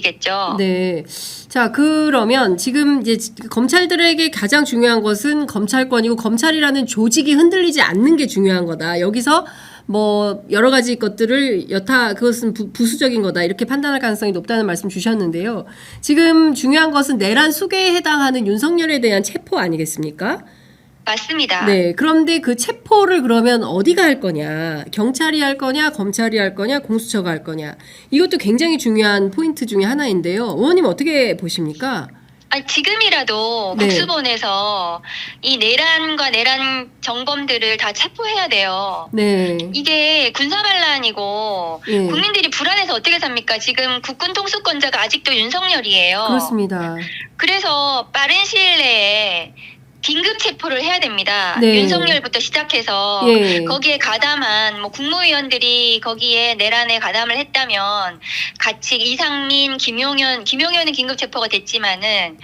겠죠. 네. 자, 그러면 지금 이제 검찰들에게 가장 중요한 것은 검찰권이고 검찰이라는 조직이 흔들리지 않는 게 중요한 거다. 여기서 뭐 여러 가지 것들을 그것은 부수적인 거다. 이렇게 판단할 가능성이 높다는 말씀 주셨는데요. 지금 중요한 것은 내란 수괴에 해당하는 윤석열에 대한 체포 아니겠습니까? 맞습니다. 네. 그런데 그 체포를 그러면 어디가 할 거냐? 경찰이 할 거냐? 검찰이 할 거냐? 공수처가 할 거냐? 이것도 굉장히 중요한 포인트 중에 하나인데요. 의원님 어떻게 보십니까? 아니, 지금이라도 네. 국수본에서 이 내란과 내란 정범들을 다 체포해야 돼요. 네. 이게 군사반란이고 예. 국민들이 불안해서 어떻게 삽니까? 지금 국군 통수권자가 아직도 윤석열이에요. 그렇습니다. 그래서 빠른 시일 내에 긴급 체포를 해야 됩니다. 네. 윤석열부터 시작해서 예. 거기에 가담한 뭐 국무위원들이 거기에 내란에 가담을 했다면 같이 이상민, 김용현은 긴급 체포가 됐지만은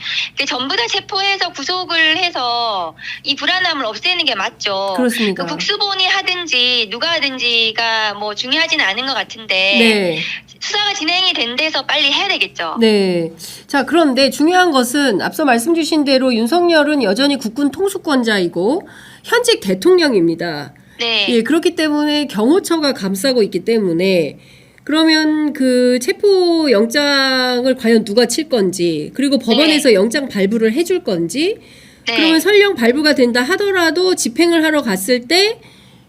전부 다 체포해서 구속을 해서 이 불안함을 없애는 게 맞죠. 그렇습니다. 그 국수본이 하든지 누가 하든지가 뭐 중요하지는 않은 것 같은데 네. 수사가 진행이 된 데서 빨리 해야 되겠죠. 네. 자, 그런데 중요한 것은 앞서 말씀 주신 대로 윤석열은 여전히 국군 통수권자이고 현직 대통령입니다. 네. 예, 그렇기 때문에 경호처가 감싸고 있기 때문에 그러면 그 체포 영장을 과연 누가 칠 건지, 그리고 법원에서 영장 발부를 해줄 건지, 네. 그러면 설령 발부가 된다 하더라도 집행을 하러 갔을 때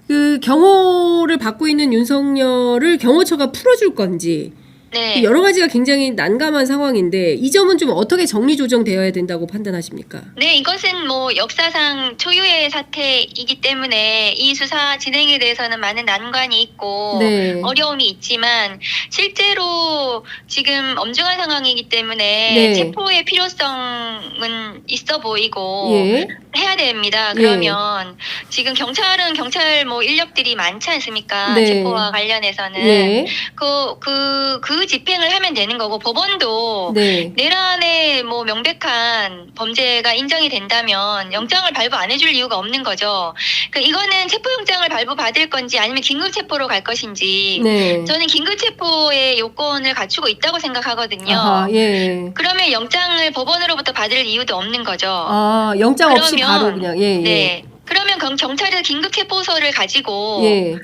그 경호를 받고 있는 윤석열을 경호처가 풀어줄 건지, 네. 여러 가지가 굉장히 난감한 상황인데 이 점은 좀 어떻게 정리조정되어야 된다고 판단하십니까? 네, 이것은 뭐 역사상 초유의 사태이기 때문에 이 수사 진행에 대해서는 많은 난관이 있고 네. 어려움이 있지만 실제로 지금 엄중한 상황이기 때문에 네. 체포의 필요성은 있어 보이고 예. 해야 됩니다. 그러면 지금 경찰은 경찰 뭐 인력들이 많지 않습니까? 네. 체포와 관련해서는 예. 그 집행을 하면 되는 거고 법원도 네. 내란에 뭐 명백한 범죄가 인정이 된다면 영장을 발부 안 해줄 이유가 없는 거죠. 이거는 체포영장을 발부 받을 건지 아니면 긴급체포로 갈 것인지 네. 저는 긴급체포의 요건을 갖추고 있다고 생각하거든요. 아하, 예. 그러면 영장을 법원으로부터 받을 이유도 없는 거죠. 아, 영장 없이 그러면, 바로 그냥 예, 예. 네. 그러면 경찰이 긴급체포서를 가지고 예.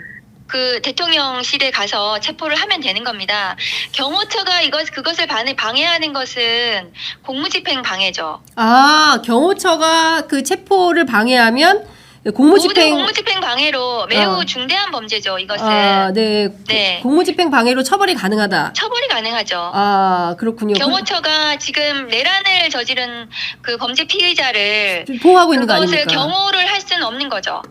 그 대통령실에 가서 체포를 하면 되는 겁니다. 경호처가 그것을 방해하는 것은 공무집행 방해죠. 아, 경호처가 그 체포를 방해하면 모든 공무집행 공무집행 방해로 매우 중대한 범죄죠. 이것은 아, 네. 네. 공무집행 방해로 처벌이 가능하다. 처벌이 가능하죠. 아, 그렇군요. 경호처가 지금 내란을 저지른 그 범죄 피의자를 보호하고 있는 거 그것을 아닙니까? 경호를 할 수는 없는 거죠.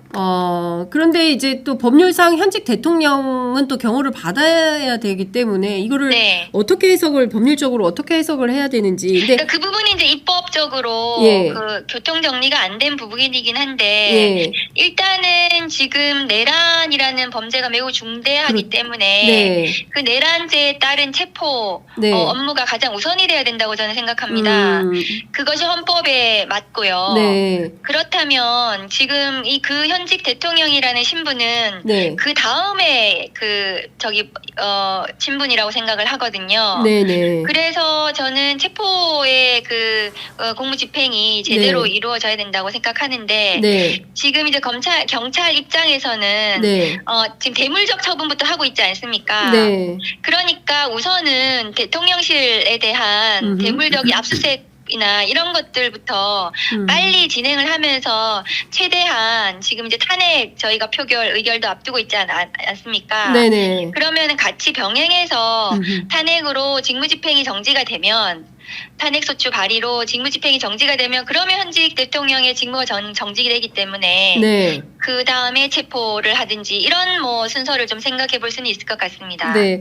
그런데 이제 또 법률상 현직 대통령은 또 경호를 받아야 되기 때문에 이거를 네. 법률적으로 어떻게 해석을 해야 되는지. 근데 그러니까 그 부분이 이제 입법적으로 예. 그 교통 정리가 안 된 부분이긴 한데 예. 일단은 지금 내란이라는 범죄가 매우 중대하기 때문에 네. 그 내란죄에 따른 체포 네. 업무가 가장 우선이 돼야 된다고 저는 생각합니다. 그것이 헌법에 맞고요. 네. 그렇다면 지금 그 현직 대통령이라는 신분은 네. 그 다음에 신분이라고 생각을 하거든요. 네네. 그래서 저는 체포의 공무집행이 제대로 이루어져야 된다고 생각하는데 네. 지금 이제 경찰 입장에서는 네. 지금 대물적 처분부터 하고 있지 않습니까? 네. 그러니까 우선은 대통령실에 대한 대물적 압수수색이나 이런 것들부터 빨리 진행을 하면서 최대한 지금 이제 탄핵 저희가 의결도 앞두고 있지 않습니까? 네네. 그러면 같이 병행해서 탄핵으로 직무집행이 정지가 되면 탄핵소추 발의로 직무집행이 정지가 되면 그러면 현직 대통령의 직무가 정지가 되기 때문에 네. 그 다음에 체포를 하든지 이런 뭐 순서를 좀 생각해 볼 수는 있을 것 같습니다. 네.